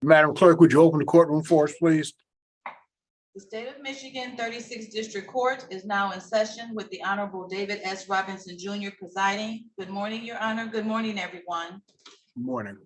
Madam Clerk, would you open the courtroom for us, please? The state of Michigan 36th District Court is now in session with the Honorable David S. Robinson Jr. presiding. Good morning, Your Honor. Good morning, everyone. Good morning.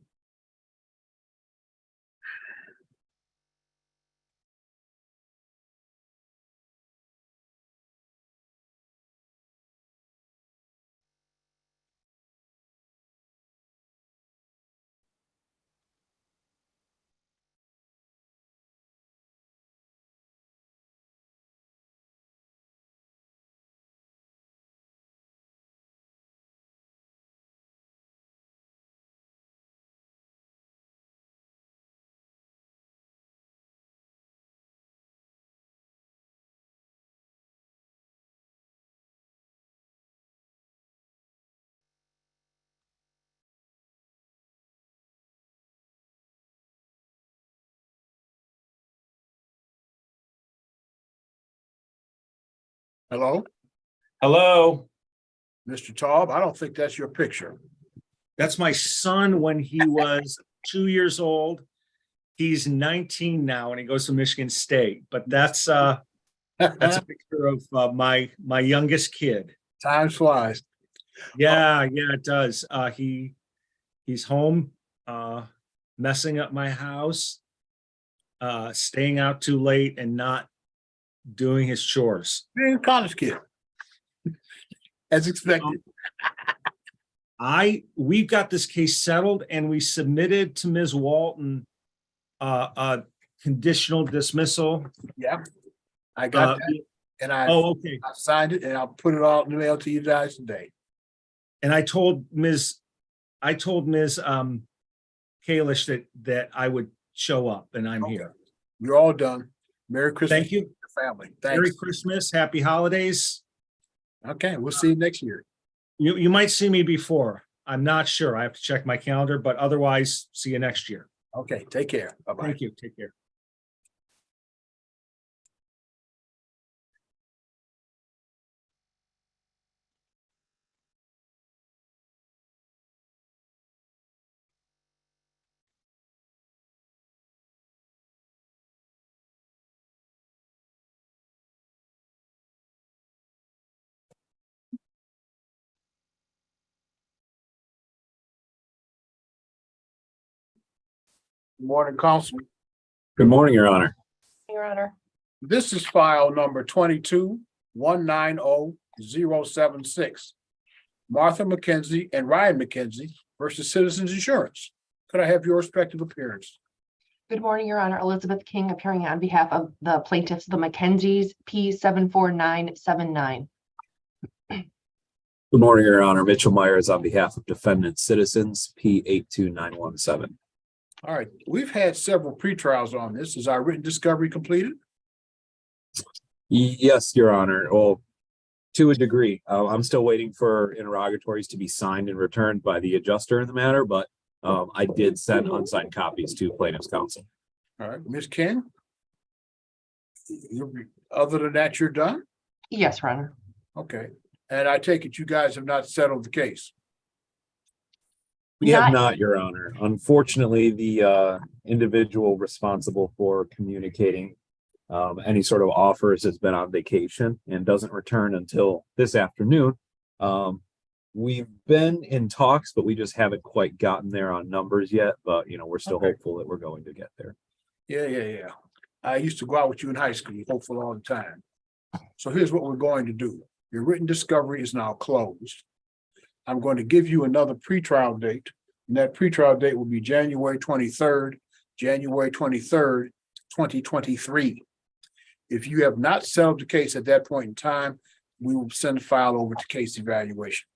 Hello, Hello, Mr. Taub. I don't think that's your picture. that's my son when he was 2 years old. He's 19 now and he goes to Michigan State, but that's a picture of my youngest kid. Time flies. Yeah, it does. He's home, messing up my house, staying out too late and not doing his chores. You're a college kid, as expected. We've got this case settled and we submitted to Ms. Walton a conditional dismissal. Yeah, I got that, and Okay. I signed it, and I'll put it all in the mail to you guys today. And I told Ms. Kalish that I would show up, and I'm here. You're all done. Merry Christmas. Thank you. to your family. Merry Thanks. Christmas, happy holidays. Okay, we'll see you next year. You might see me before. I'm not sure. I have to check my calendar, but otherwise, see you next year. Okay, take care. Bye-bye. Thank you. Take care. Good morning, Council. Good morning, Your Honor. Your Honor. This is file number 22-190-076. Martha McKenzie and Ryan McKenzie versus Citizens Insurance. Could I have your respective appearance? Good morning, Your Honor. Elizabeth King appearing on behalf of the plaintiffs, the Mackenzies, P74979. Good morning, Your Honor. Mitchell Myers on behalf of defendant citizens, P82917. All right, we've had several pretrials on this. Is our written discovery completed? Yes, Your Honor. Well, to a degree. I'm still waiting for interrogatories to be signed and returned by the adjuster in the matter, but I did send unsigned copies to plaintiff's counsel. All right, Ms. King? Other than that, you're done? Yes, Your Honor. Okay, and I take it you guys have not settled the case. We have not, Your Honor. Unfortunately, the individual responsible for communicating any sort of offers has been on vacation and doesn't return until this afternoon. We've been in talks, but we just haven't quite gotten there on numbers yet. But, we're still hopeful that we're going to get there. Yeah. I used to go out with you in high school, hopeful all the time. So here's what we're going to do. Your written discovery is now closed. I'm going to give you another pretrial date, and that pretrial date will be January 23rd, 2023. If you have not settled the case at that point in time, we will send the file over to case evaluation.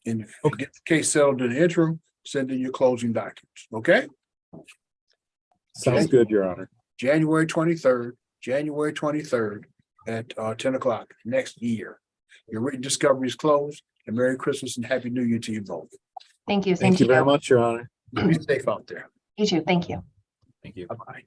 And if you get the case settled in the interim, send in your closing documents, okay? Sounds good, Your Honor. January 23rd at 10 o'clock next year. Your written discovery is closed, and Merry Christmas and Happy New Year to you both. Thank you. Thank you very much, Your Honor. Be safe out there. You too. Thank you. Thank you. Bye-bye.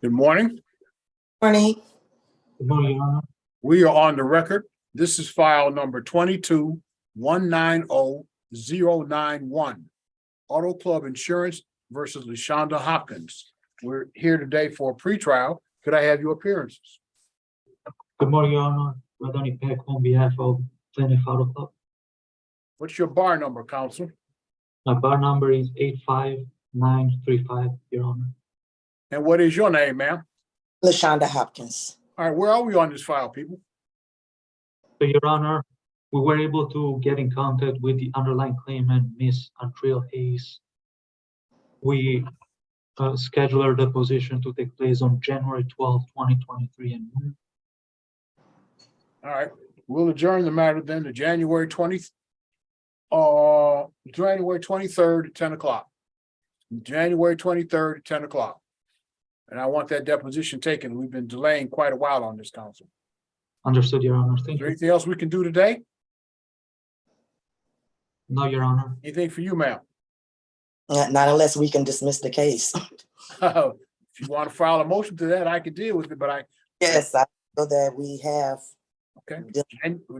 Good morning. Morning. Good morning, Your Honor. We are on the record. This is file number 22-190-091. Auto Club Insurance versus LaShonda Hopkins. We're here today for a pretrial. Could I have your appearances? Good morning, Your Honor. Rodney Peck on behalf of Plaintiff Auto Club. What's your bar number, counsel? My bar number is 85935, Your Honor. And what is your name, ma'am? LaShonda Hopkins. All right, where are we on this file, people? So, Your Honor, we were able to get in contact with the underlying claimant, Miss Andrea Hayes. We scheduled our deposition to take place on January 12th, 2023 and All right, we'll adjourn the matter then to January 23rd at 10 o'clock. January 23rd at 10 o'clock. And I want that deposition taken. We've been delaying quite a while on this, council. understood, Your Honor. Is Thank there you. anything else we can do today? No, Your Honor. Anything for you, ma'am? Not unless we can dismiss the case. If you want to file a motion to that, I can deal with it, but Yes, I know that we have. okay.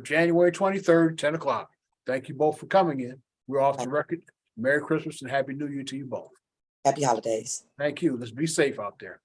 January 23rd, 10 o'clock. Thank you both for coming in. We're off the record. Merry Christmas and Happy New Year to you both. Happy holidays. Thank you. Let's be safe out there.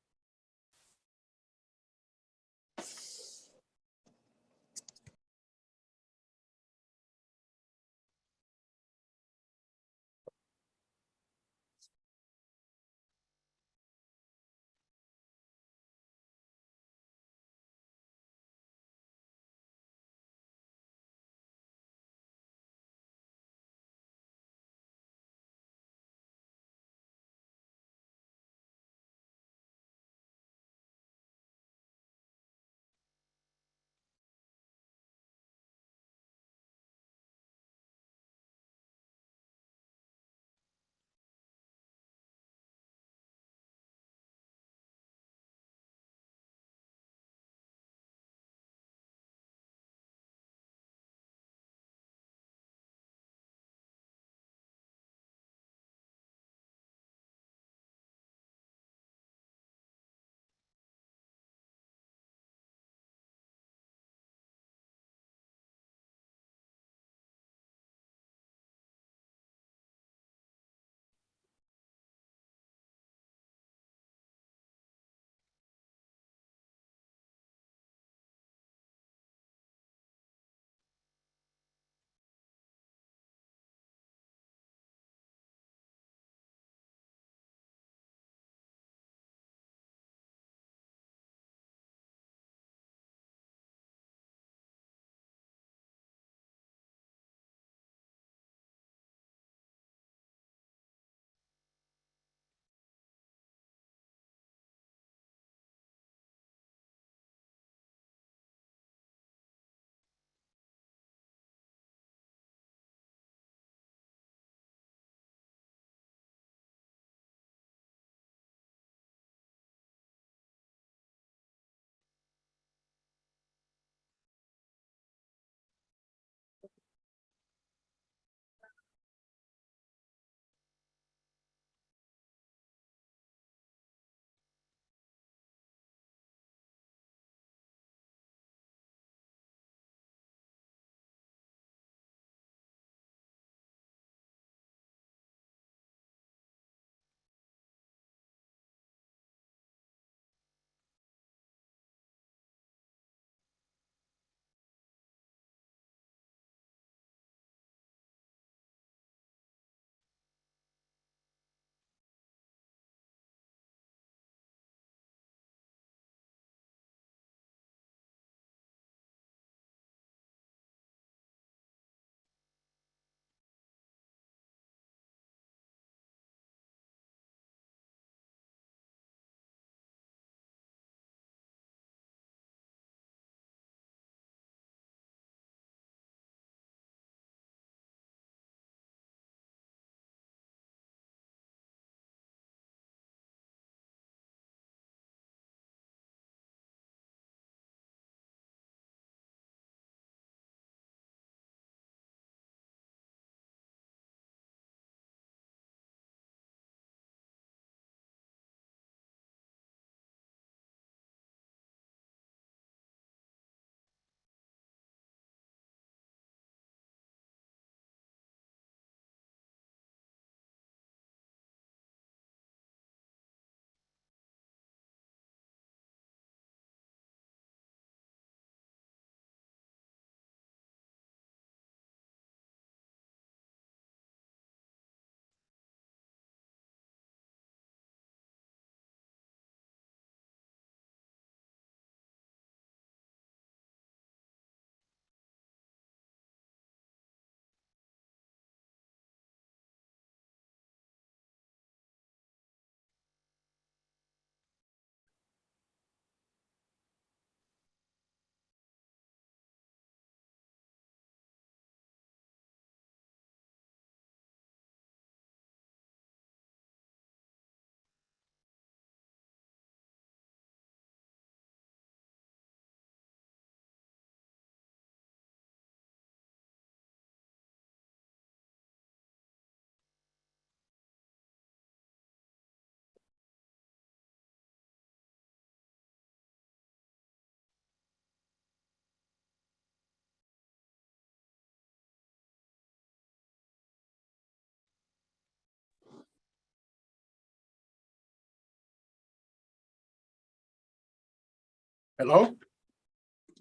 Hello?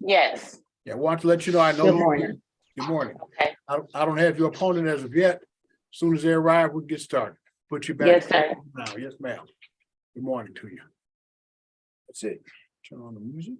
Yes, Yeah, I want to let you know, I know. good you- morning. Good morning. Okay, I don't have your opponent as of yet. As soon as they arrive, we can get started. Put you back. yes, sir. Now, yes, ma'am. Good morning to you. That's it. Turn on the music.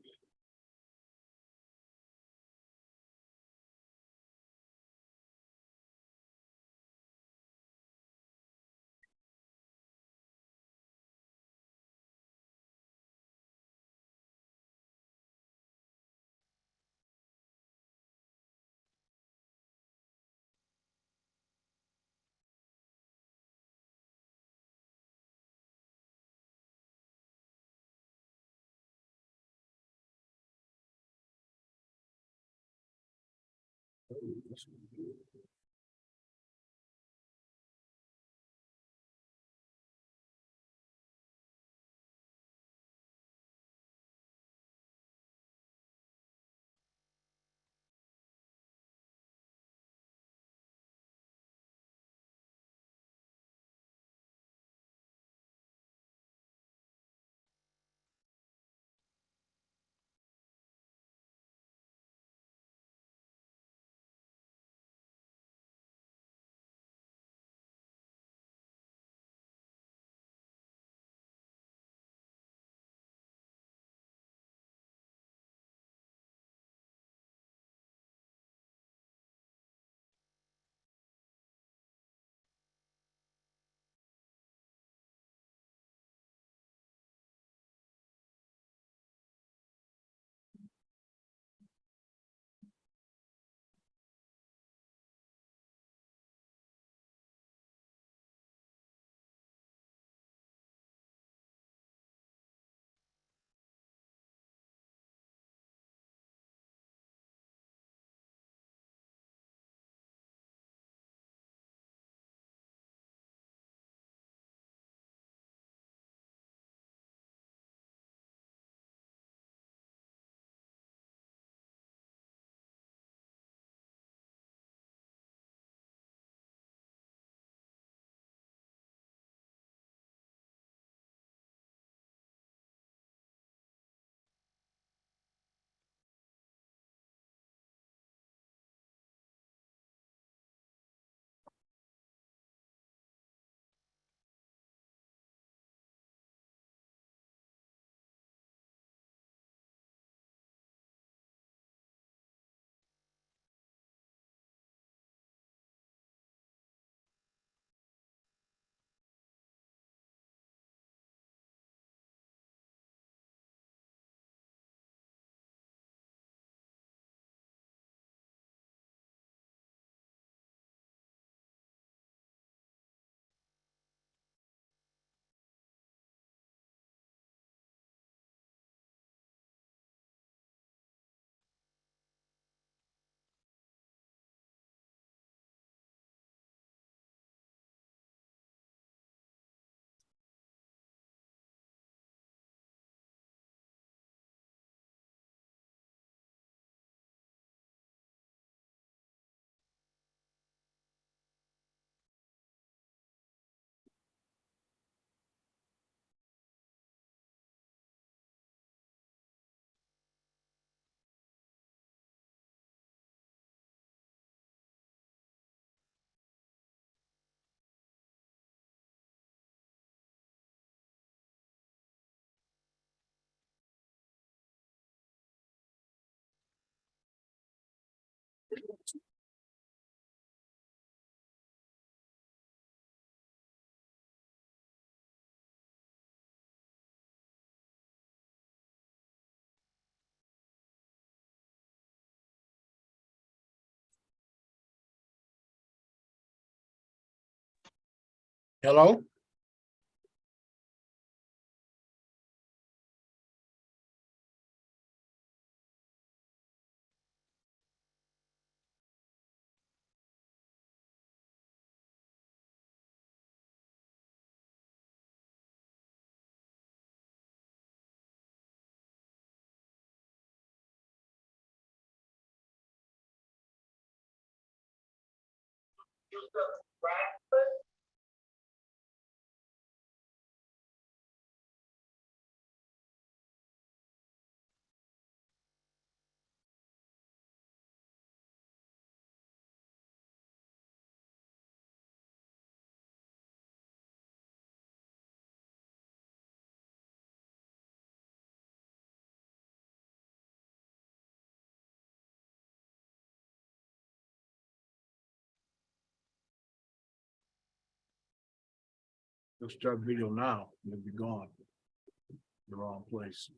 Hello? You'll start video now, you'll be gone. The wrong place.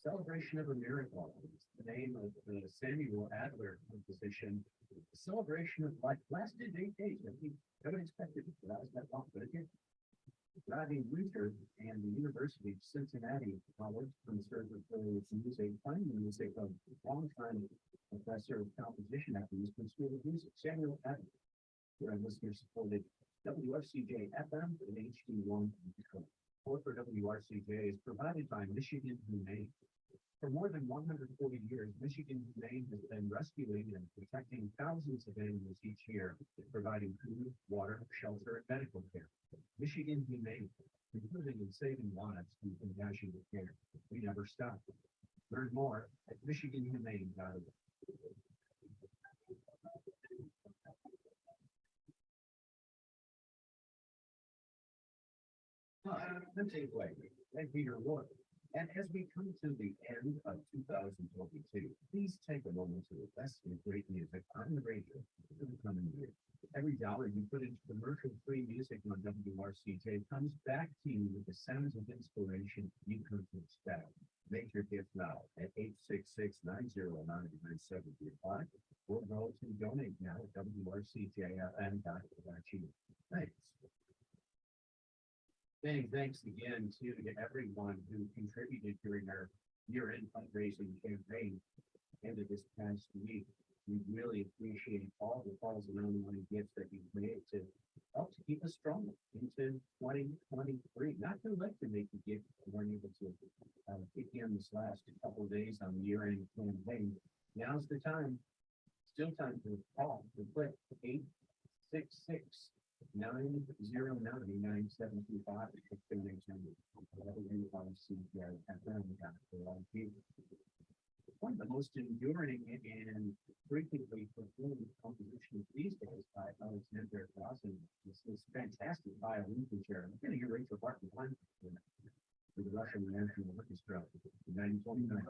Celebration of a Miracle is the name of the Samuel Adler composition. The celebration of life lasted 8 days. I think I would expect it to last that long, but it did. Rodney Luther and the University of Cincinnati College Conservatory of Music, playing the music of longtime professor of composition at the Eastern School of Music, Samuel Adler. Where listeners supported WRCJ FM and HD1 in Detroit. Support for WRCJ is provided by Michigan Humane. For more than 140 years, Michigan Humane has been rescuing and protecting thousands of animals each year, providing food, water, shelter, and medical care. Michigan Humane, including in saving lives through compassionate care. We never stop. Learn more at michiganhumane.org. The takeaway, and Peter Wood. And as we come to the end of 2022, please take a moment to invest in great music on the radio for the coming year. Every dollar you put into commercial-free music on WRCJ comes back to you with the sounds of inspiration you come to expect. Make your gift now at 866-909-9735 or go to donate now at WRCJFM.org. Thanks. Thanks again to everyone who contributed during our year-end fundraising campaign ended this past week. We really appreciate all the calls and online gifts that you've made to help to keep us strong into 2023. Not too late to make the gift. We weren't able to kick in this last couple of days on the year-end campaign. Now's the time. Still time to call. To click 866 909-9725. One of the most enduring and frequently performed compositions these days by Alexander Dawson is this fantastic violin concerto. I'm going to hear Rachel Barton with the Russian National Orchestra in 1929.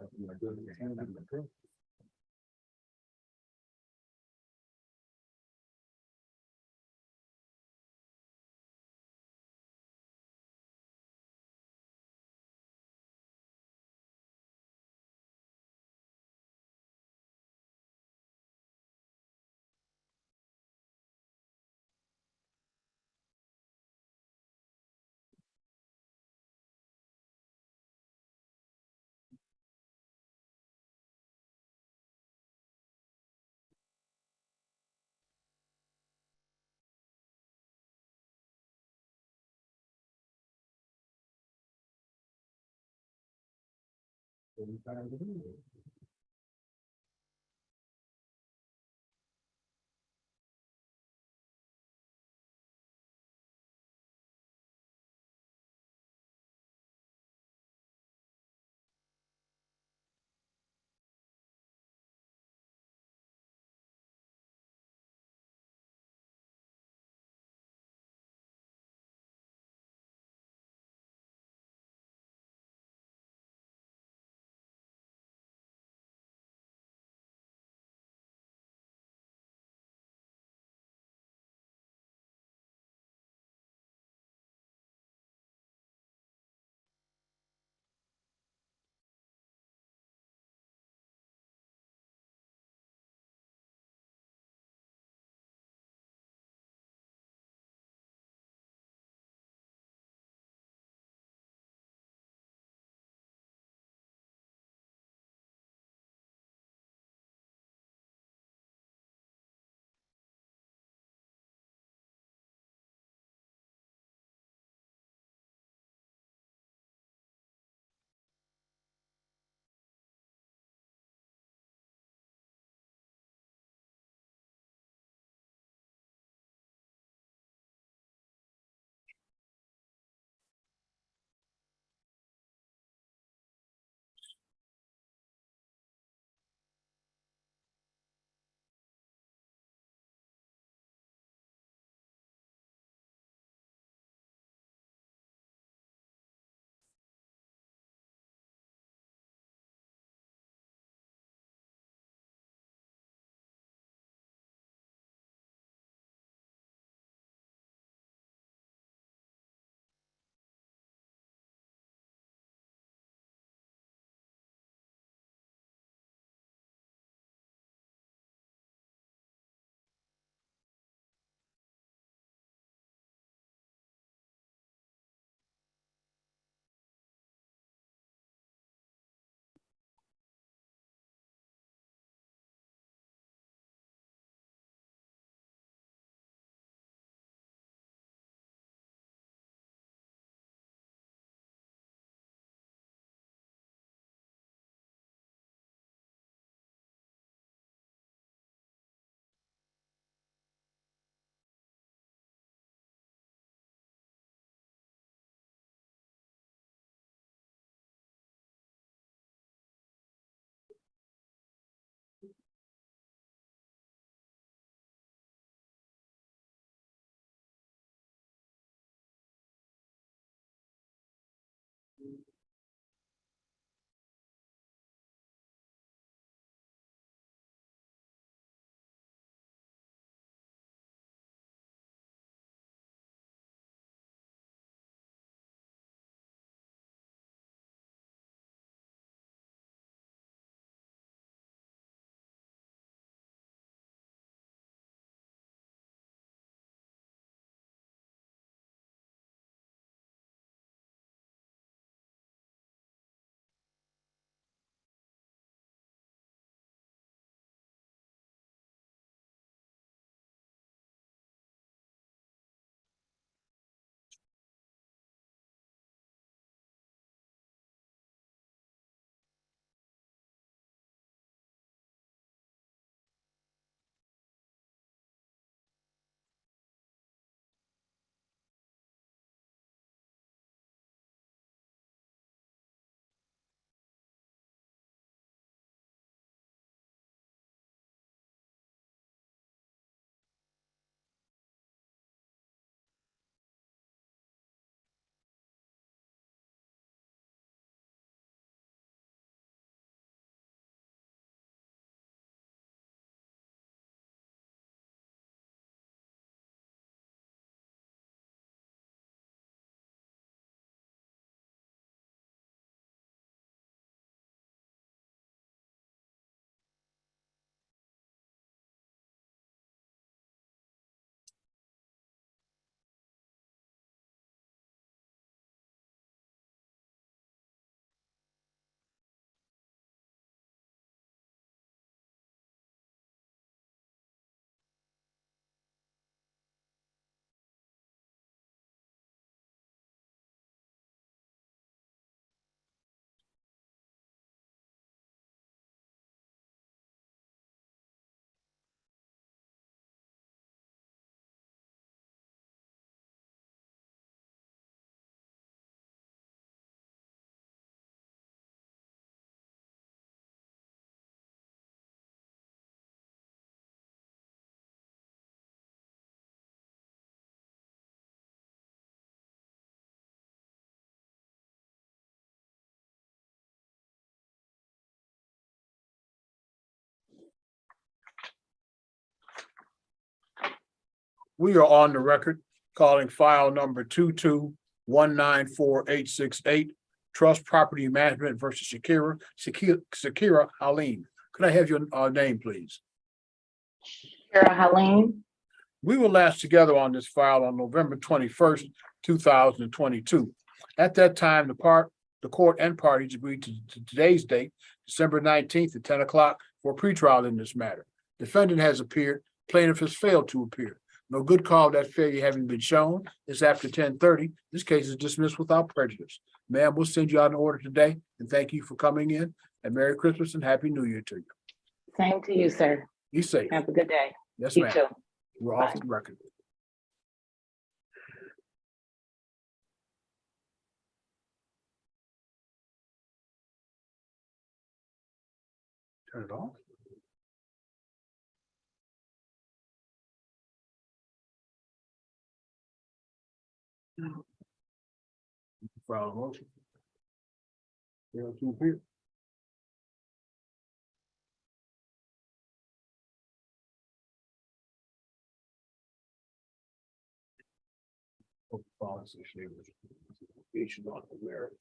We are on the record calling file number 22194868, Trust Property Management versus Shakira Halim. Could I have your name, please? Kara Helene. We were last together on this file on November 21st, 2022. At that time, the court and parties agreed to today's date, December 19th at 10 o'clock for a pretrial in this matter. Defendant has appeared, plaintiff has failed to appear. No good call of that failure having been shown. It's after 10:30. This case is dismissed without prejudice. Ma'am, we'll send you out an order today, and thank you for coming in, and Merry Christmas and Happy New Year to you. Same to you, sir. Be safe. Have a good day. Yes, You ma'am. too. We're off the record. Turn it off. File a motion. Yeah, to appear. Policy statement. Issue on the merit.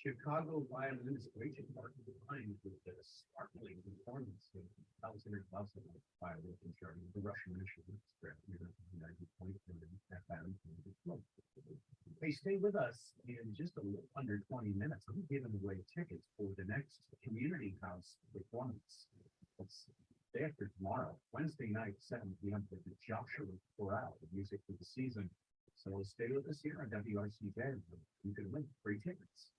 Chicago Violins Raging Park combined with the sparkling performance of Alexander Klausov violin concerto, the Russian initiative spread here at the United Point FM. Hey, stay with us in just a little under 20 minutes. I'm giving away tickets for the next community house performance. It's day after tomorrow, Wednesday night, 7 p.m. for the Joshua Chorale, the music for the season. So stay with us here on WRCJ. You can win free tickets.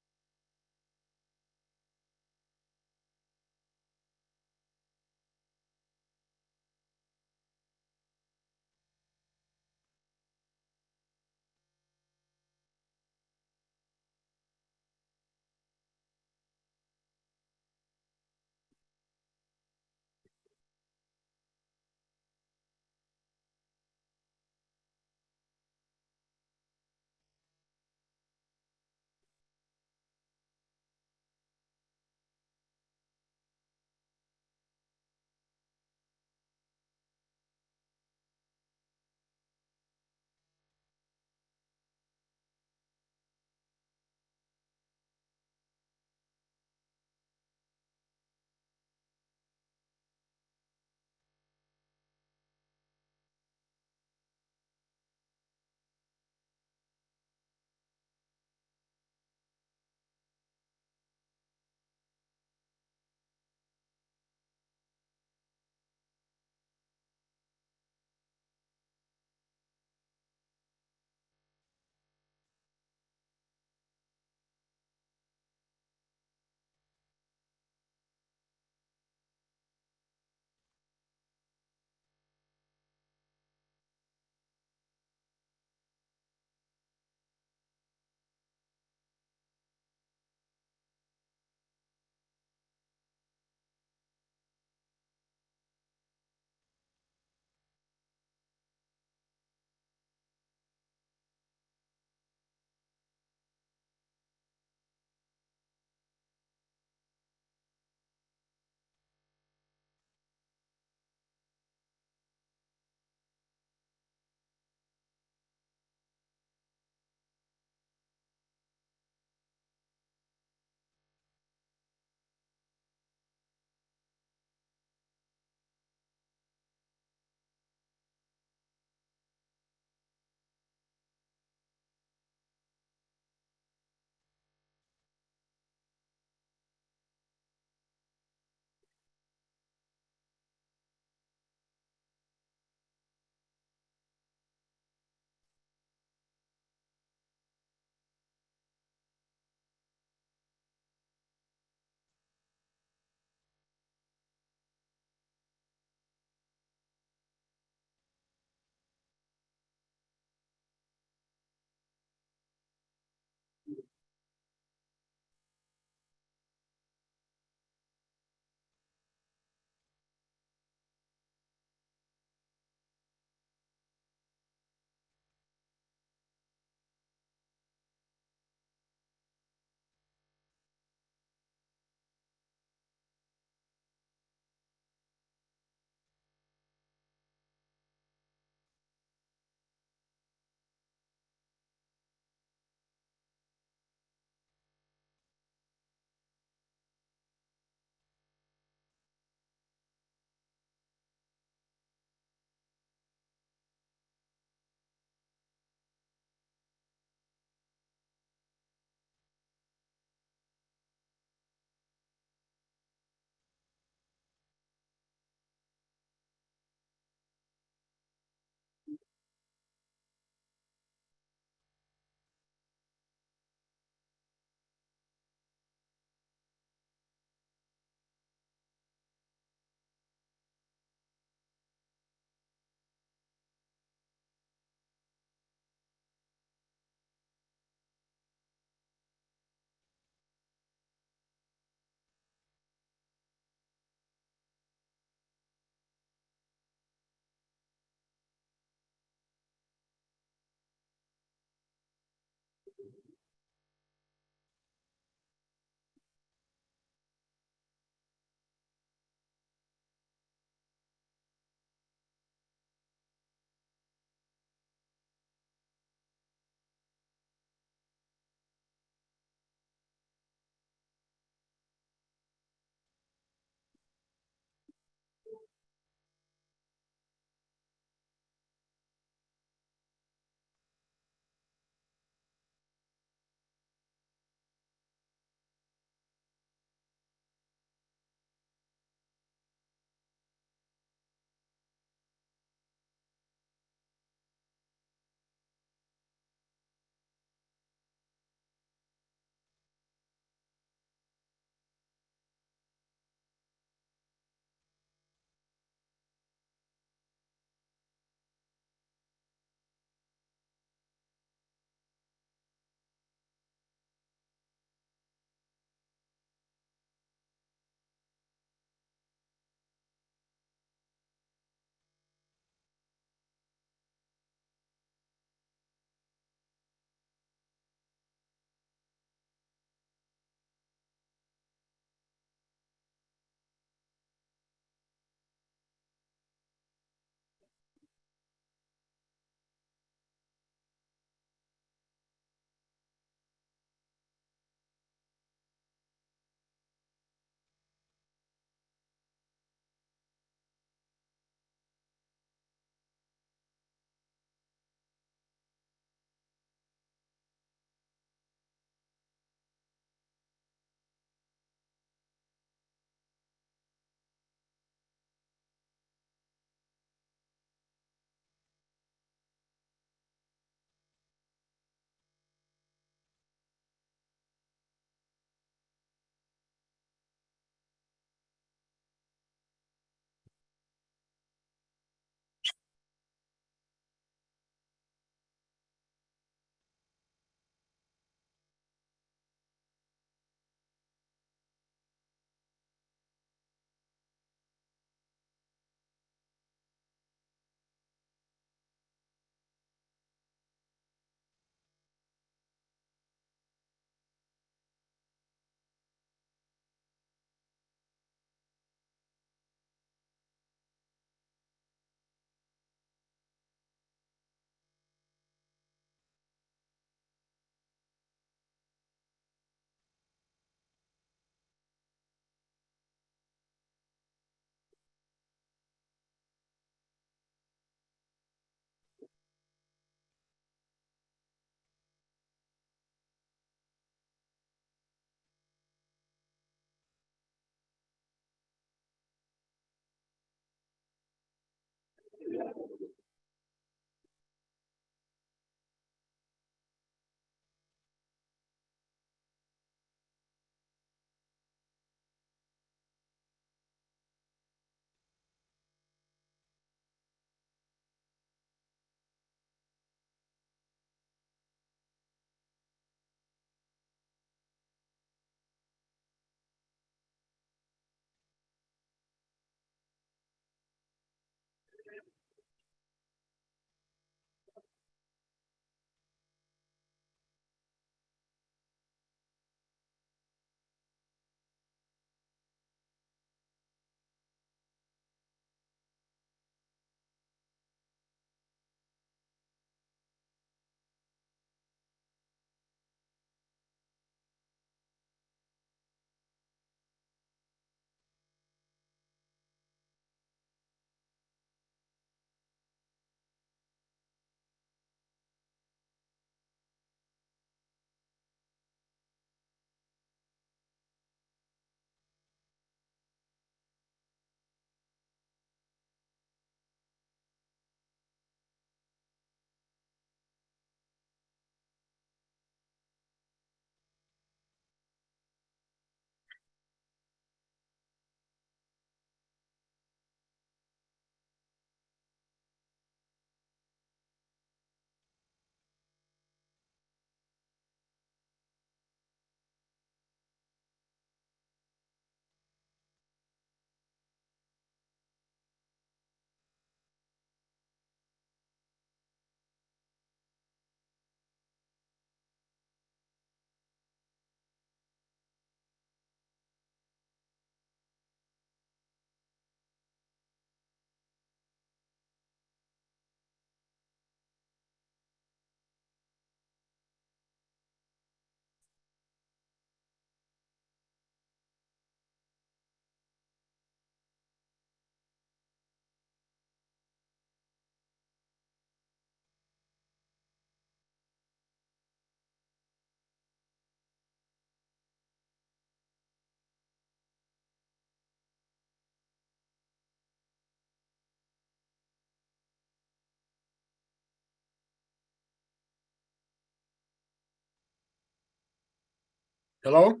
Hello?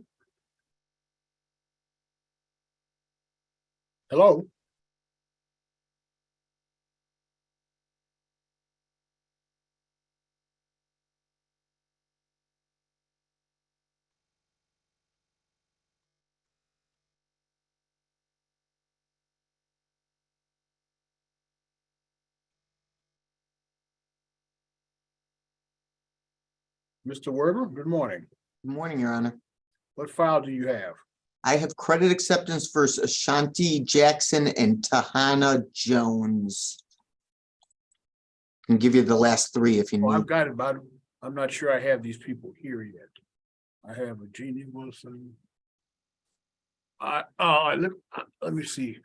Hello? Mr. Werber, good morning. Good morning, Your Honor. What file do you have? I have credit acceptance for Ashanti Jackson and Tahana Jones. Can give you the last three if you Oh, need. I've got it, but I'm not sure I have these people here yet. I have a Jeannie Wilson. Let me see.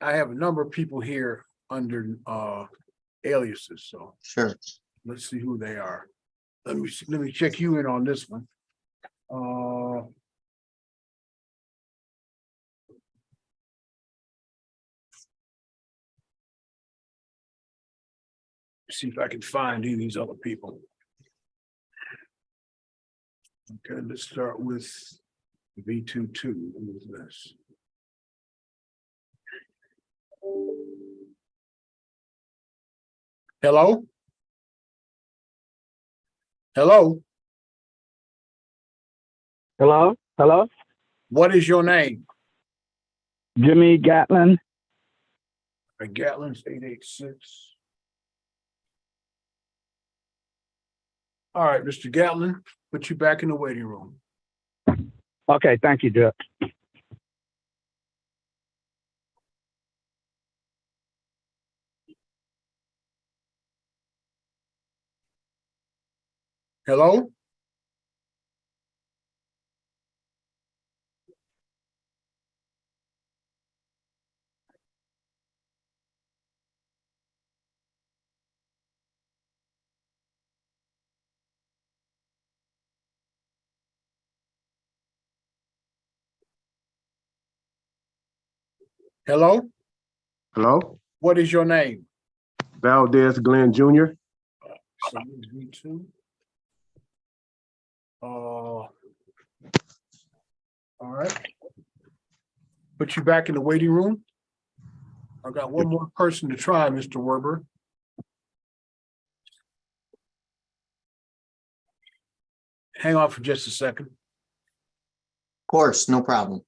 I have a number of people here under aliases, so Sure. let's see who they are. Let me check you in on this one. See if I can find any of these other people. Okay, let's start with V22. Who is this? Hello? Hello? Hello, hello, What is your name? Jimmy Gatlin. Gatlin's 886. All right, Mr. Gatlin, put you back in the waiting room. Okay, thank you, Judge. Hello? Hello? Hello, What is your name? Valdez Glenn Jr. So V2. All right. Put you back in the waiting room. I've got one more person to try, Mr. Werber. Hang on for just a second. Of course, no problem.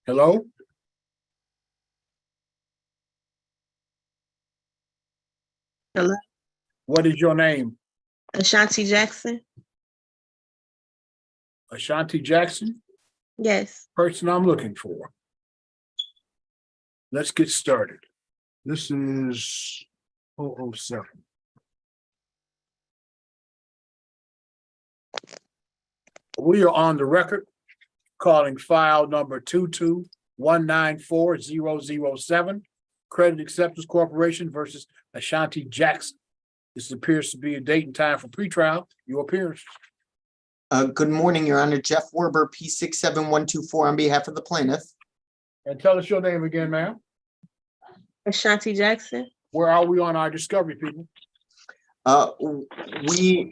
Hello? Hello, What is your name? Ashanti Jackson. Ashanti Jackson? Yes. Person I'm looking for. Let's get started. This is 007. We are on the record calling file number 22194-007, Credit Acceptance Corporation versus Ashanti Jackson. This appears to be a date and time for pretrial. Your appearance. Good morning, Your Honor. Jeff Werber, P67124 on behalf of the plaintiff. And tell us your name again, ma'am. Ashanti Jackson. Where are we on our discovery, people?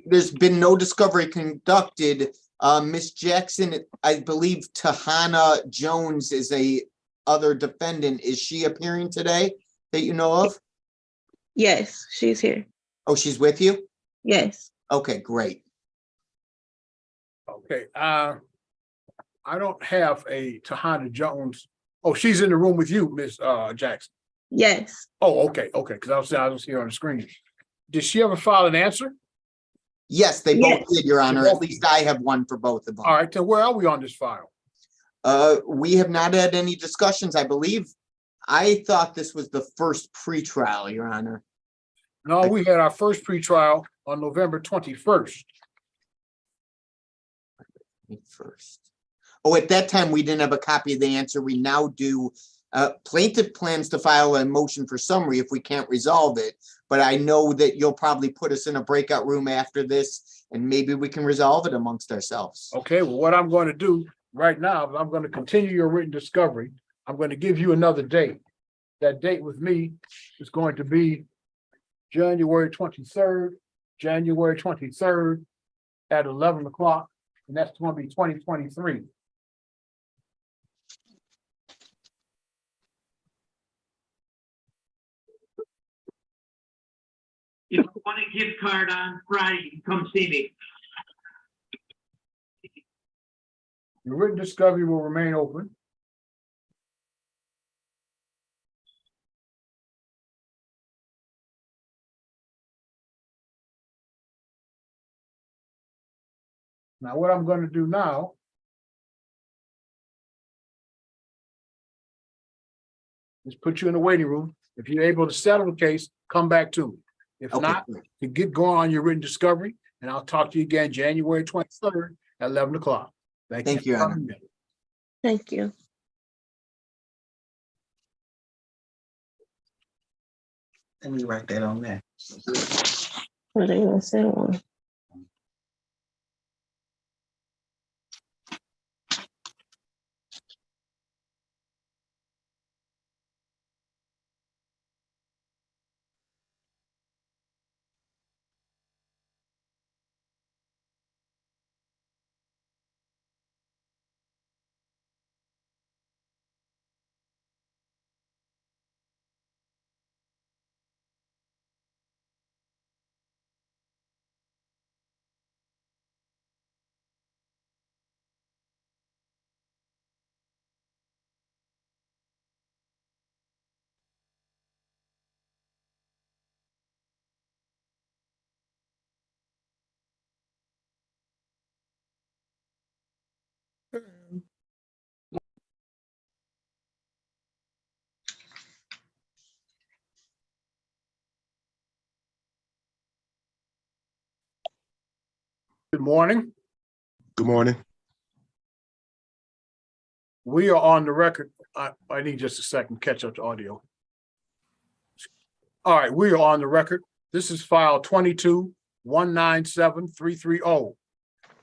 There's been no discovery conducted. Miss Jackson, I believe Tahana Jones is a other defendant. Is she appearing today that you know of? Yes, she's here. Oh, she's with you? Yes. Okay, great. Okay, I don't have a Tahana Jones. Oh, she's in the room with you, Miss Jackson. Yes. Oh, okay, because I was here on the screen. Did she ever file an answer? Yes, they both Yes. did, Your Honor. both At least I have one for both of them. All right, then where are we on this file? We have not had any discussions, I believe. I thought this was the first pretrial, Your Honor. No, we had our first pretrial on November 21st. First. Oh, at that time, we didn't have a copy of the answer. We now do. Plaintiff plans to file a motion for summary if we can't resolve it. But I know that you'll probably put us in a breakout room after this, and maybe we can resolve it amongst ourselves. Okay, well, what I'm going to do right now, is I'm going to continue your written discovery. I'm going to give you another date. That date with me is going to be January 23rd, at 11 o'clock, and that's going to be 2023. If you want a gift card on Friday, you can come see me. Your written discovery will remain open. Now, what I'm going to do now is put you in the waiting room. If you're able to settle the case, come back to me. If Okay, not, great. to get going on your written discovery, and I'll talk to you again January 23rd at 11 o'clock. Thank you, for Your Honor. coming in. Thank you. Let me write that on there. What are you gonna say one? Good morning. Good morning. We are on the record. I need just a second, catch up the audio. All right, we are on the record. This is file 22-197330.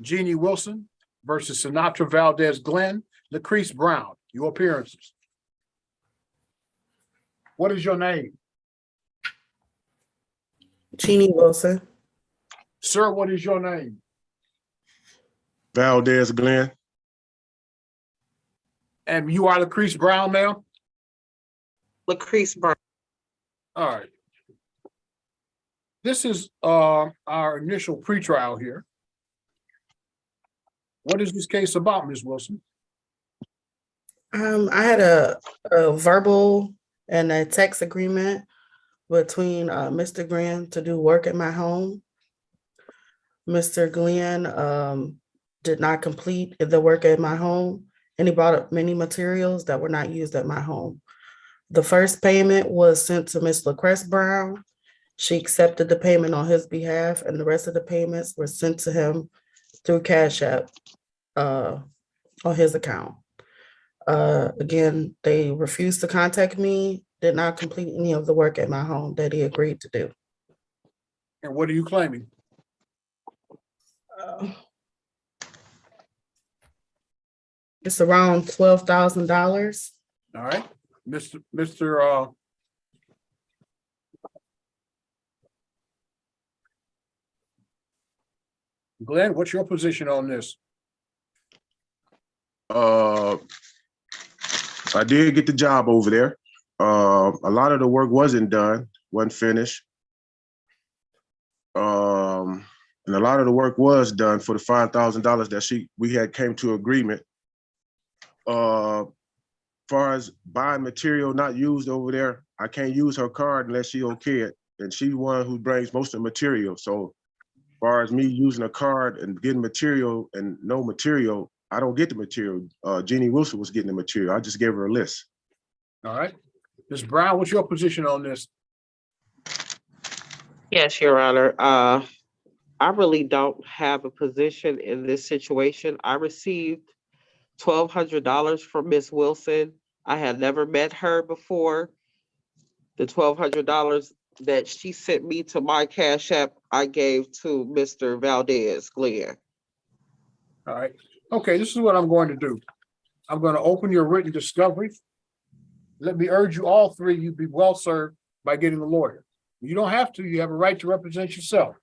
Jeannie Wilson versus Sinatra Valdez Glenn, Lucrease Brown. Your appearances. What is your name? Jeannie Wilson. Sir, what is your name? Valdez Glenn. And you are Lucrease Brown now? Lucrease Brown. All right. This is our initial pretrial here. What is this case about, Ms. Wilson? I had a verbal and a text agreement between Mr. Glenn to do work at my home. Mr. Glenn did not complete the work at my home, and he brought up many materials that were not used at my home. The first payment was sent to Ms. Lucrease Brown. She accepted the payment on his behalf, and the rest of the payments were sent to him through Cash App on his account. Again, they refused to contact me, did not complete any of the work at my home that he agreed to do. And what are you claiming? It's around $12,000. All right, Mr. Glenn, what's your position on this? I did get the job over there. A lot of the work wasn't done, wasn't finished. And a lot of the work was done for the $5,000 that we had came to agreement. Far as buying material not used over there, I can't use her card unless she okay it. And she's one who brings most of the material. So far as me using a card and getting material and no material, I don't get the material. Jeannie Wilson was getting the material. I just gave her a list. All right. Ms. Brown, what's your position on this? Yes, Your Honor. I really don't have a position in this situation. I received $1,200 from Miss Wilson. I had never met her before. The $1,200 that she sent me to my Cash App, I gave to Mr. Valdez Glenn. All right. Okay, this is what I'm going to do. I'm going to open your written discovery. Let me urge you all three, you'd be well served by getting a lawyer. You don't have to, you have a right to represent yourself.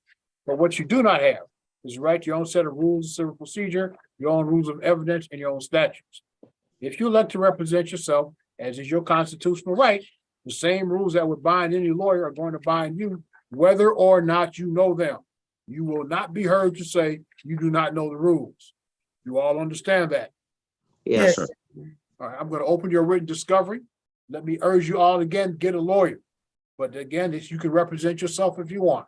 But what you do not have is a right to your own set of rules of civil procedure, your own rules of evidence, and your own statutes. If you elect to represent yourself, as is your constitutional right, the same rules that would bind any lawyer are going to bind you, whether or not you know them. You will not be heard to say you do not know the rules. You all understand that? Yes, sir. All right, I'm going to open your written discovery. Let me urge you all again, get a lawyer. But again, you can represent yourself if you want.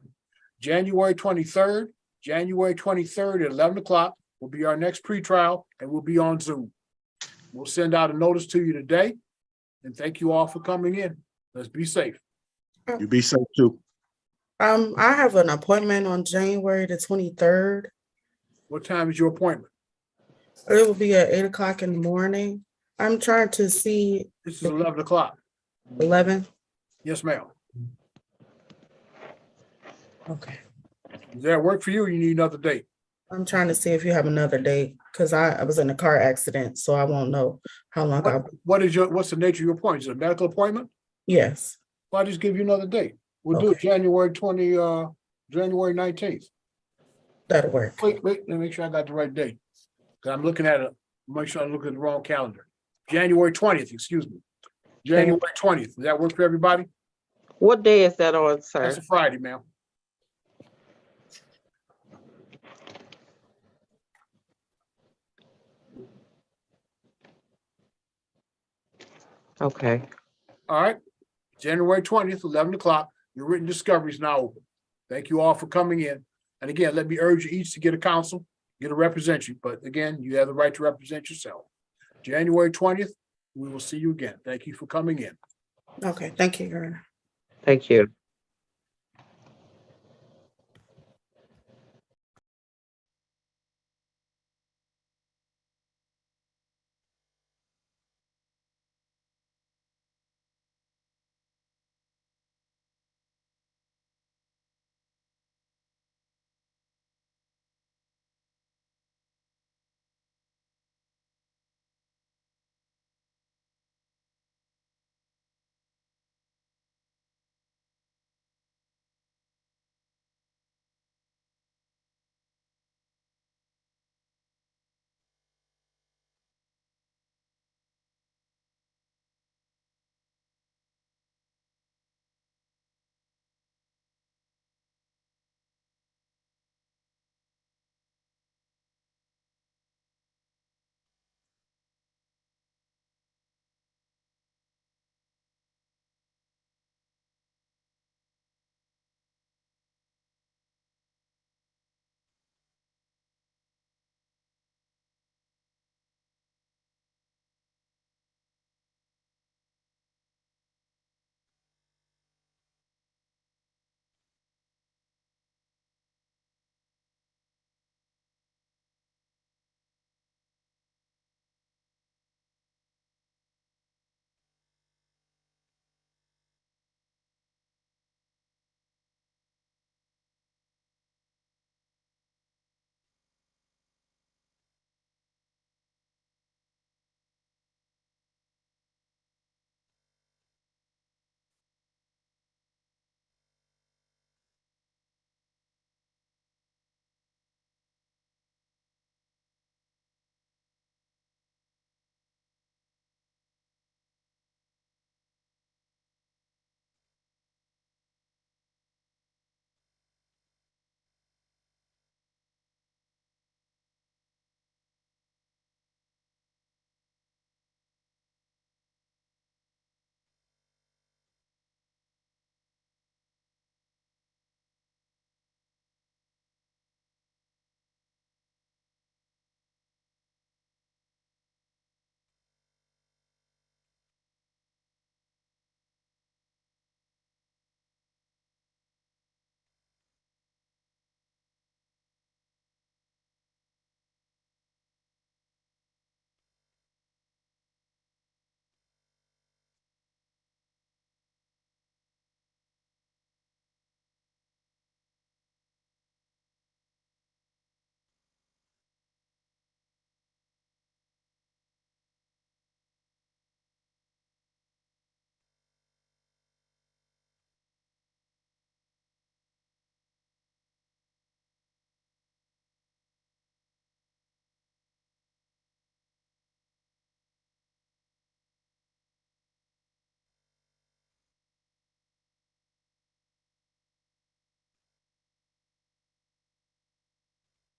January 23rd at 11 o'clock will be our next pretrial, and we'll be on Zoom. We'll send out a notice to you today, and thank you all for coming in. Let's be safe. You be safe too. I have an appointment on January the 23rd. What time is your appointment? It will be at 8 o'clock in the morning. I'm trying to see This is 11 o'clock. 11. Yes, ma'am. Okay. Does that work for you, or you need another date? I'm trying to see if you have another date because I was in a car accident, so I won't know how long What's the nature of your appointment? Is it a medical appointment? Yes. Well, I'll just give you another date. We'll do it January 19th. That'll work. Wait, let me make sure I got the right date. Because I'm looking at it, make sure I'm looking at the wrong calendar. January 20th, excuse me. January 20th. Does that work for everybody? What day is that on, sir? That's a Friday, ma'am. Okay. All right. January 20th, 11 o'clock. Your written discovery is now open. Thank you all for coming in. And again, let me urge you each to get a counsel, get a represent you. But again, you have the right to represent yourself. January 20th, we will see you again. Thank you for coming in. Okay. Thank you, Your Honor. Thank you.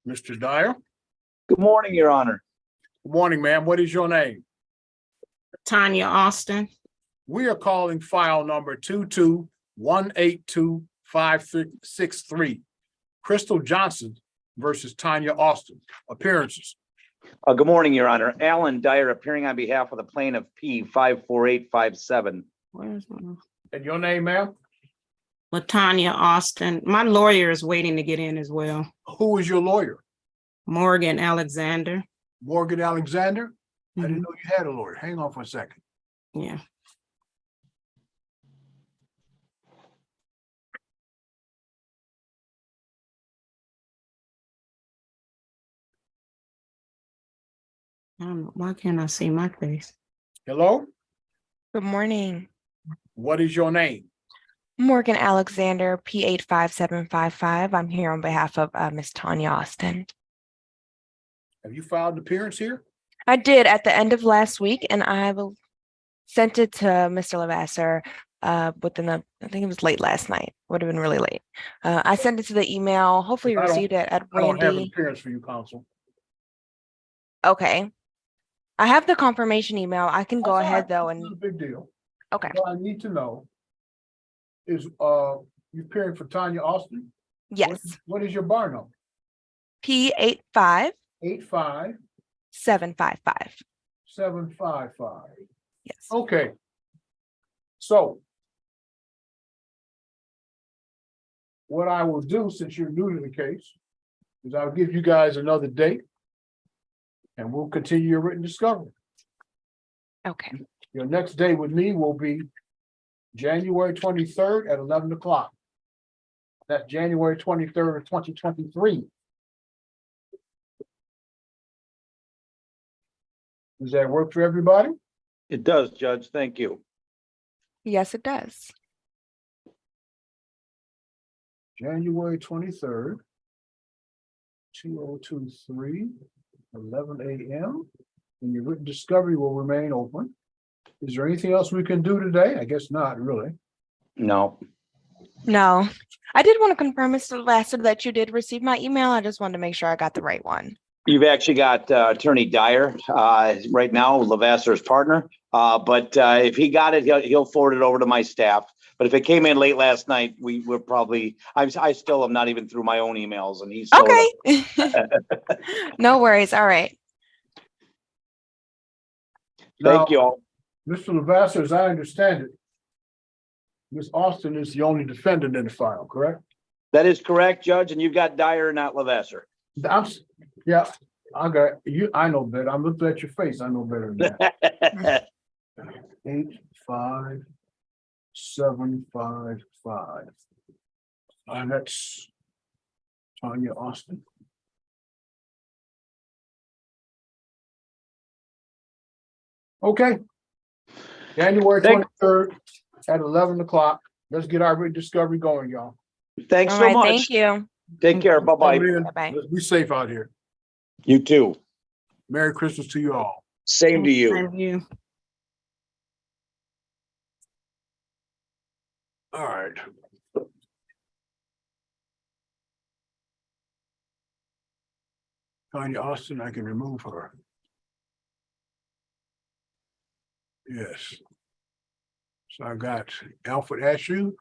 Mr. Dyer. Good morning, Your Honor. Good morning, ma'am. What is your name? Tanya Austin. We are calling file number 22-182-5363. Crystal Johnson versus Tanya Austin. Appearances. Good morning, Your Honor. Alan Dyer appearing on behalf of the plaintiff P 54857. Where's my? And your name, ma'am? Latanya Austin. My lawyer is waiting to get in as well. Who is your lawyer? Morgan Alexander. Morgan Alexander? I didn't know you had a lawyer. Hang on for a second. Yeah. I don't know. Why can't I see my face? Hello? Good morning. What is your name? Morgan Alexander, P85755. I'm here on behalf of Miss Tanya Austin. Have you filed an appearance here? I did at the end of last week, and I sent it to Mr. Lavasser I think it was late last night. Would have been really late. I sent it to the email. Hopefully you received it at I don't have an Randy. appearance for you, counsel. Okay. I have the confirmation email. I can go That's all ahead right. though It's not a and big deal. okay. What I need to know is, you appearing for Tanya Austin? Yes. What is your bar number? P85755. 85755. Yes. Okay. So what I will do, since you're new to the case, is I'll give you guys another date and we'll continue your written discovery. Okay. Your next day with me will be January 23rd at 11 o'clock. That's January 23rd of 2023. Does that work for everybody? It does, Judge. Thank you. Yes, it does. January 23rd, 2023, 11 a.m. And your written discovery will remain open. Is there anything else we can do today? I guess not, really. No. No. I did want to confirm, Mr. Lasser, that you did receive my email. I just wanted to make sure I got the right one. You've actually got Attorney Dyer right now, Lavasser's partner. But if he got it, he'll forward it over to my staff. But if it came in late last night, we were probably, I still am not even through my own emails and he's still. Okay. No worries. All right. Thank you all. Mr. Lavasser, as I understand it, Ms. Austin is the only defendant in the file, correct? That is correct, Judge, and you've got Dyer, not Lavasser. Yeah, I got you. I know better. I'm looking at your face. I know better than that. 85755. And that's Tanya Austin. Okay. January 23rd at 11 o'clock. Let's get our written discovery going, y'all. Thanks All so right, much. thank you. Take care. Bye-bye. Bye-bye. Let's be safe out here. You too. Merry Christmas to you all. Same to you. Thank you. All right. Tanya Austin, I can remove her. Yes. So I got Alfred Ashew.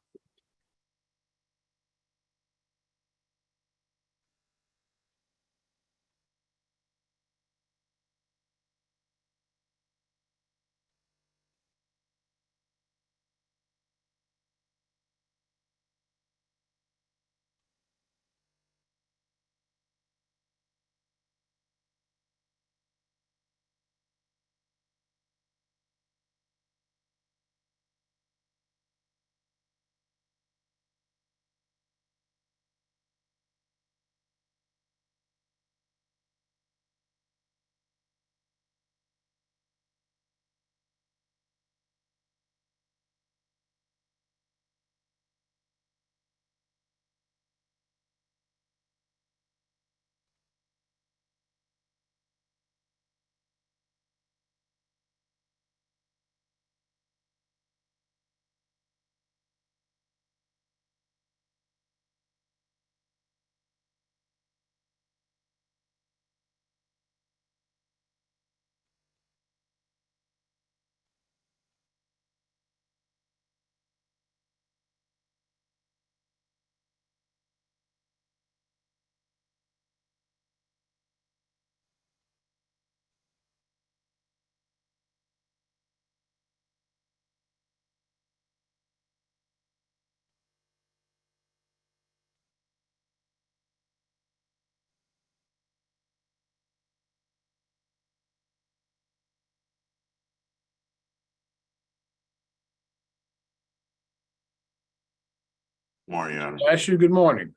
Morning, Your Honor. Ashley, good morning.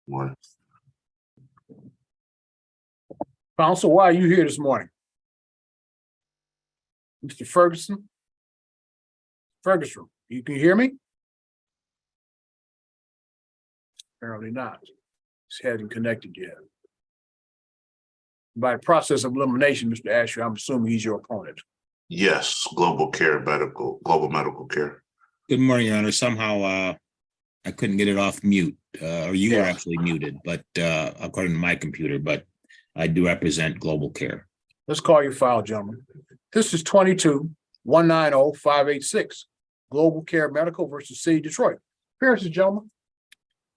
Morning. Counsel, why are you here this morning? Mr. Ferguson? Ferguson, you can hear me? Apparently not. He hasn't connected yet. By process of elimination, Mr. Asher, I'm assuming he's your opponent. Yes, global medical care. Good morning, Your Honor. Somehow I couldn't get it off mute, or you were actually muted, but according to my computer, but I do represent Global Care. Let's call your file, gentlemen. This is 22-190-586, Global Care Medical versus City of Detroit. Appearances, gentlemen.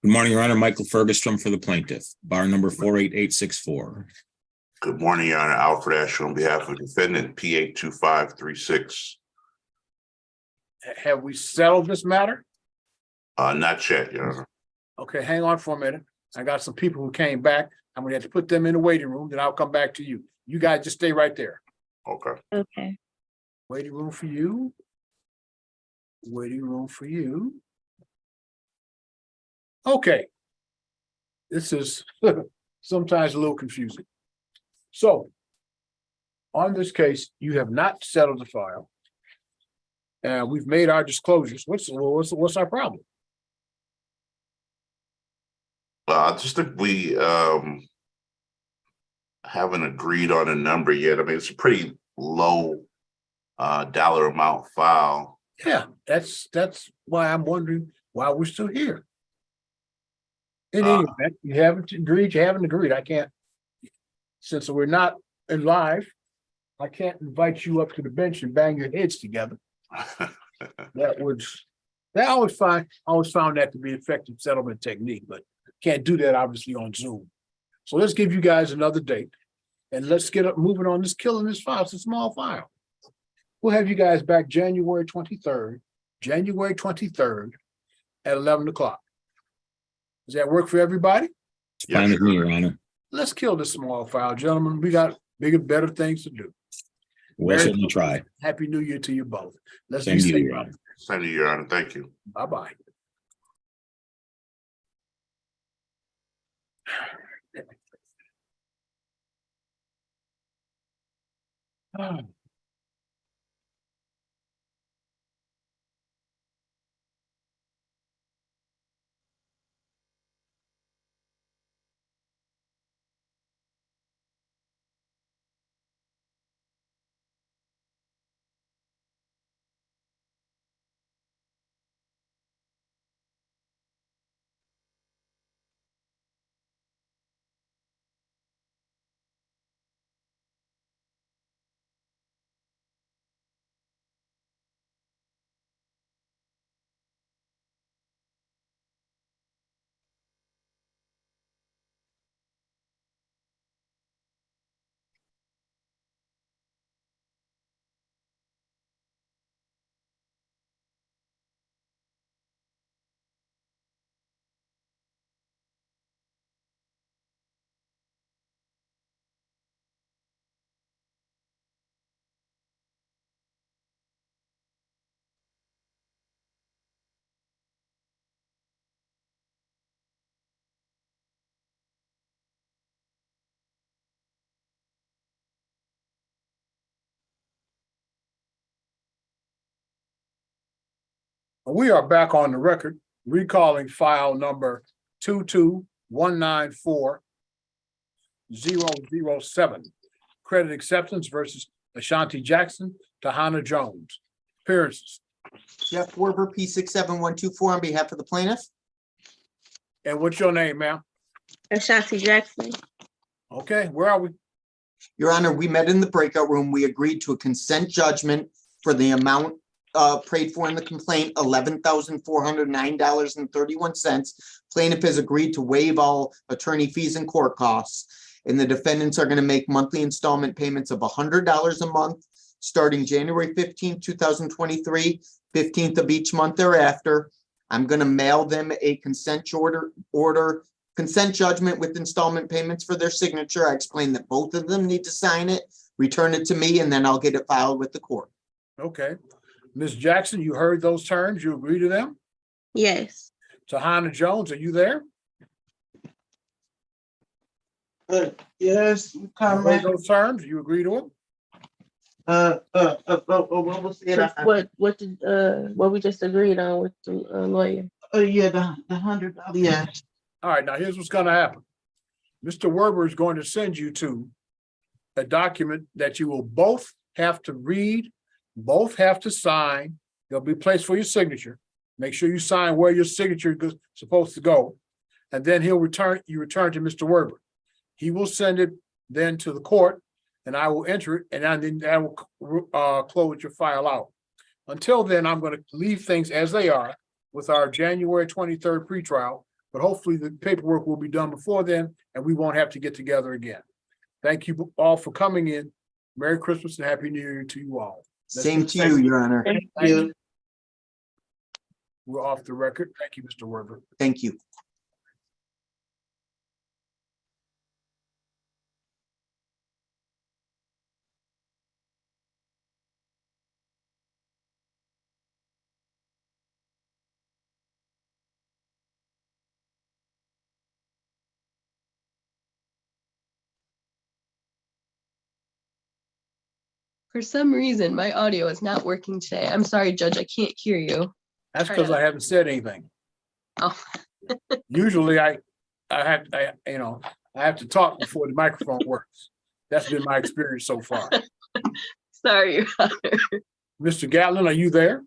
Good morning, Your Honor. Michael Ferguson for the plaintiff, bar number 48864. Good morning, Your Honor. Alfred Asher on behalf of defendant P82536. Have we settled this matter? Not yet, Your Honor. Okay, hang on for a minute. I got some people who came back. I'm gonna have to put them in the waiting room, then I'll come back to you. You guys just stay right there. Okay. Okay. Waiting room for you. Waiting room for you. Okay. This is sometimes a little confusing. So on this case, you have not settled the file. And we've made our disclosures. What's our problem? I just think we haven't agreed on a number yet. I mean, it's a pretty low dollar amount file. Yeah, that's why I'm wondering why we're still here. In any event, you haven't agreed. I can't, since we're not in live, I can't invite you up to the bench and bang your heads together. I always found that to be an effective settlement technique, but can't do that obviously on Zoom. So let's give you guys another date and let's get up moving on this killing this file. It's a small file. We'll have you guys back January 23rd at 11 o'clock. Does that work for everybody? Fine with me, Your Honor. Let's kill this small file, gentlemen. We got bigger, better things to do. We'll certainly try. Happy New Year to you both. Let's Same to you, Your Honor. Same to you, Your Honor. Thank you. Bye-bye. We are back on the record, recalling file number 22194-007. Credit acceptance versus Ashanti Jackson, Tahana Jones. Appearances. Jeff Werber, P67124 on behalf of the plaintiff. And what's your name, ma'am? Ashanti Jackson. Okay, where are we? Your Honor, we met in the breakout room. We agreed to a consent judgment for the amount prayed for in the complaint, $11,409.31. Plaintiff has agreed to waive all attorney fees and court costs. And the defendants are going to make monthly installment payments of $100 a month, starting January 15, 2023, 15th of each month thereafter. I'm going to mail them a consent consent judgment with installment payments for their signature. I explained that both of them need to sign it, return it to me, and then I'll get it filed with the court. Okay. Ms. Jackson, you heard those terms. You agree to them? Yes. Tahana Jones, are you there? Yes, You heard comment. those terms? You agree to them? What was it? What we just agreed on with the lawyer. Oh, yeah, the $100, yeah. All right, now here's what's gonna happen. Mr. Werber is going to send you to a document that you will both have to read, both have to sign. There'll be a place for your signature. Make sure you sign where your signature is supposed to go. And then you return to Mr. Werber. He will send it then to the court and I will enter it and then I will close your file out. Until then, I'm going to leave things as they are with our January 23rd pretrial, but hopefully the paperwork will be done before then and we won't have to get together again. Thank you all for coming in. Merry Christmas and Happy New Year to you all. Same to you, Your Honor. Thank you. We're off the record. Thank you, Mr. Werber. Thank you. For some reason, my audio is not working today. I'm sorry, Judge, I can't hear you. That's because I haven't said anything. Oh. Usually I have to talk before the microphone works. That's been my experience so far. Sorry, Your Honor. Mr. Gatlin, are you there?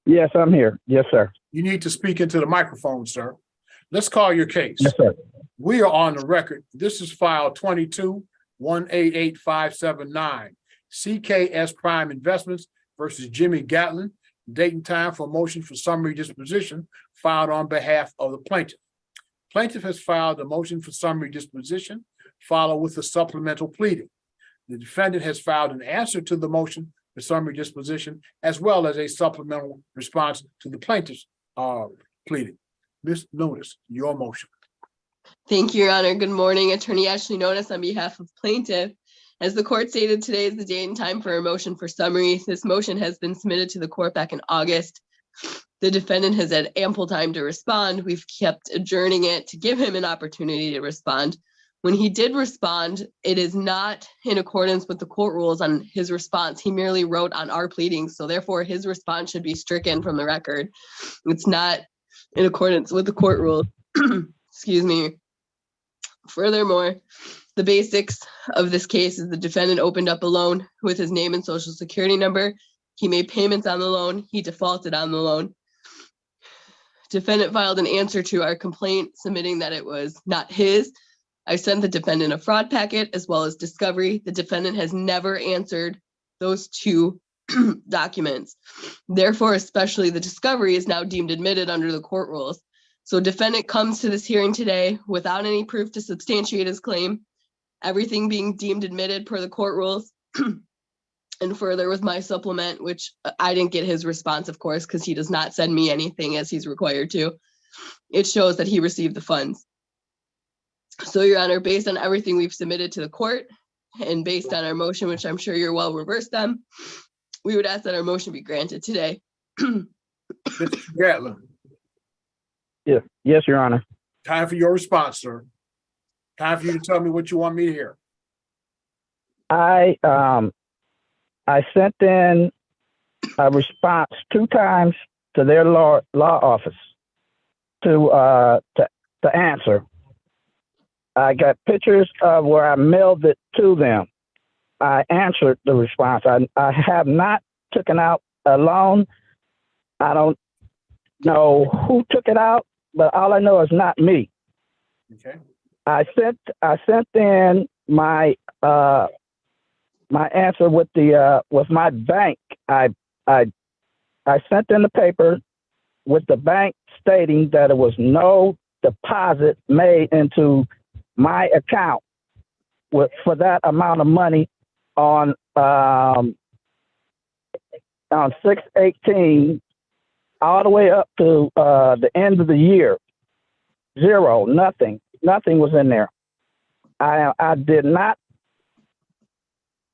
Yes, I'm here. Yes, sir. You need to speak into the microphone, sir. Let's call your case. Yes, sir. We are on the record. This is file 22-188579, CKS Prime Investments versus Jimmy Gatlin. Date and time for motion for summary disposition filed on behalf of the plaintiff. Plaintiff has filed a motion for summary disposition, followed with a supplemental pleading. The defendant has filed an answer to the motion for summary disposition, as well as a supplemental response to the plaintiff's pleading. Ms. Notice, your motion. Thank you, Your Honor. Good morning. Attorney Ashley Notice on behalf of plaintiff. As the court stated, today is the date and time for a motion for summary. This motion has been submitted to the court back in August. The defendant has had ample time to respond. We've kept adjourning it to give him an opportunity to respond. When he did respond, it is not in accordance with the court rules on his response. He merely wrote on our pleadings, so therefore his response should be stricken from the record. It's not in accordance with the court rules. Excuse me. Furthermore, the basics of this case is the defendant opened up a loan with his name and social security number. He made payments on the loan. He defaulted on the loan. Defendant filed an answer to our complaint, submitting that it was not his. I sent the defendant a fraud packet as well as discovery. The defendant has never answered those two documents. Therefore, especially the discovery is now deemed admitted under the court rules. So defendant comes to this hearing today without any proof to substantiate his claim, everything being deemed admitted per the court rules. And further with my supplement, which I didn't get his response, of course, because he does not send me anything as he's required to. It shows that he received the funds. So, Your Honor, based on everything we've submitted to the court and based on our motion, which I'm sure you're well reversed on, we would ask that our motion be granted today. Mr. Gatlin. Yes, yes, Your Honor. Time for your response, sir. Time for you to tell me what you want me to hear. I sent in a response 2 times to their law office to answer. I got pictures of where I mailed it to them. I answered the response. I have not taken out a loan. I don't know who took it out, but all I know is not me. Okay. I sent in my my answer with my bank. I sent in the paper with the bank stating that it was no deposit made into my account for that amount of money on 6/18 all the way up to the end of the year. Zero, nothing was in there. I did not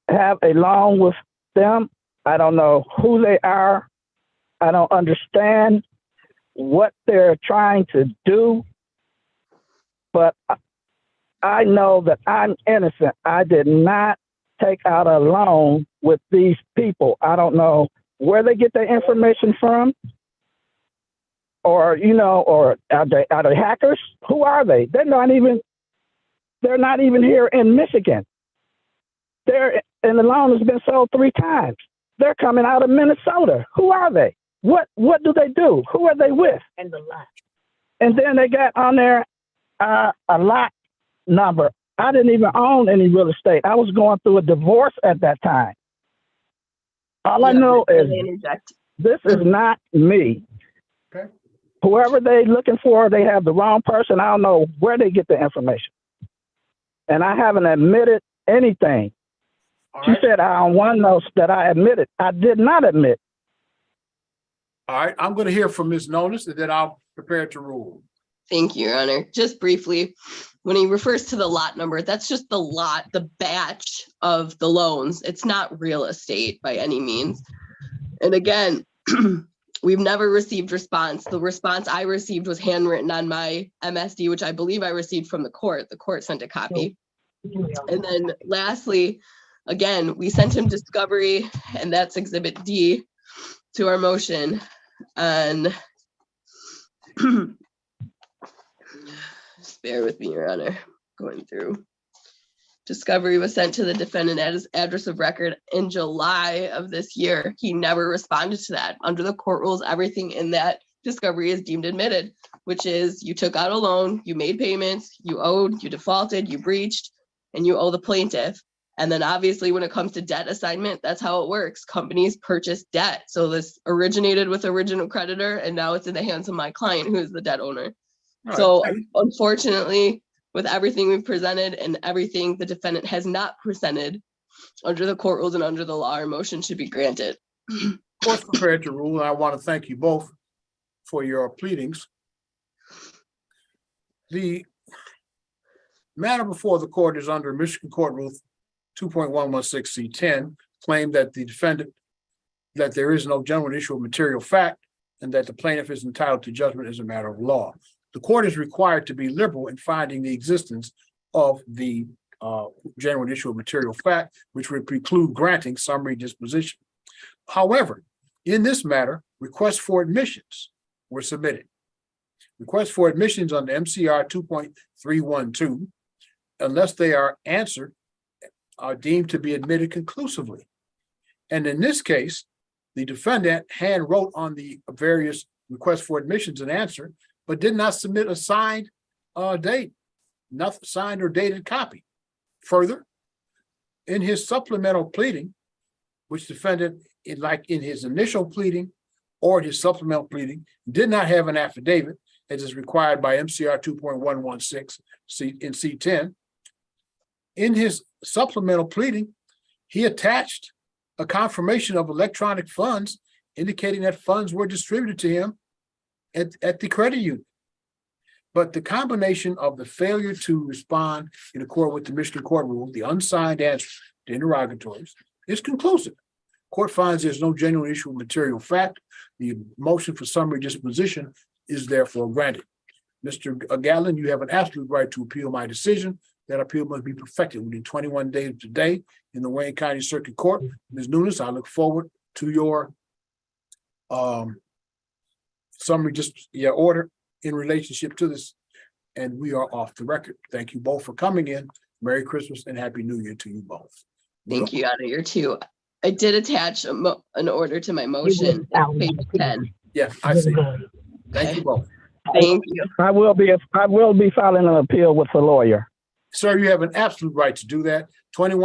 have a loan with them. I don't know who they are. I don't understand what they're trying to do, but I know that I'm innocent. I did not take out a loan with these people. I don't know where they get their information from, or or are they hackers? Who are they? They're not even here in Michigan. And the loan has been sold 3 times. They're coming out of Minnesota. Who are they? What do they do? Who are they with? And the lot. And then they got on there a lot number. I didn't even own any real estate. I was going through a divorce at that time. All I know is this is not me. Okay. Whoever they looking for, they have the wrong person. I don't know where they get the information. And I haven't admitted anything. She said on one note that I admitted. I did not admit. All right, I'm going to hear from Ms. Nonis, and then I'll prepare to rule. Thank you, Your Honor. Just briefly, when he refers to the lot number, that's just the lot, the batch of the loans. It's not real estate by any means. And again, we've never received response. The response I received was handwritten on my MSD, which I believe I received from the court. The court sent a copy. And then lastly, again, we sent him discovery, and that's Exhibit D to our motion. And just bear with me, Your Honor, going through. Discovery was sent to the defendant at his address of record in July of this year. He never responded to that. Under the court rules, everything in that discovery is deemed admitted, which is you took out a loan, you made payments, you owed, you defaulted, you breached, and you owe the plaintiff. And then obviously when it comes to debt assignment, that's how it works. Companies purchase debt. So this originated with original creditor, and now it's in the hands of my client, who is the debt owner. So unfortunately, with everything we've presented and everything the defendant has not presented, under the court rules and under the law, our motion should be granted. Court's prepared to rule, and I want to thank you both for your pleadings. The matter before the court is under Michigan Court Rule 2.116C10, claim that the defendant, that there is no genuine issue of material fact, and that the plaintiff is entitled to judgment as a matter of law. The court is required to be liberal in finding the existence of the genuine issue of material fact, which would preclude granting summary disposition. However, in this matter, requests for admissions were submitted. Requests for admissions under MCR 2.312, unless they are answered, are deemed to be admitted conclusively. And in this case, the defendant hand wrote on the various requests for admissions an answer, but did not submit a signed date, nothing signed or dated copy. Further, in his supplemental pleading, which defendant, like in his initial pleading or his supplemental pleading, did not have an affidavit as is required by MCR 2.116 in C10. In his supplemental pleading, he attached a confirmation of electronic funds indicating that funds were distributed to him at the credit union. But the combination of the failure to respond in accord with the Michigan Court Rule, the unsigned answer to interrogatories, is conclusive. Court finds there's no genuine issue of material fact. The motion for summary disposition is therefore granted. Mr. Gatlin, you have an absolute right to appeal my decision. That appeal must be perfected within 21 days today in the Wayne County Circuit Court. Ms. Nunes, I look forward to your summary order in relationship to this, and we are off the record. Thank you both for coming in. Merry Christmas and Happy New Year to you both. Thank you, Your Honor. You too. I did attach an order to my motion, page 10. Yeah, I see. Thank you both. Thank you. I will be filing an appeal with the lawyer. Sir, you have an absolute right to do that. 21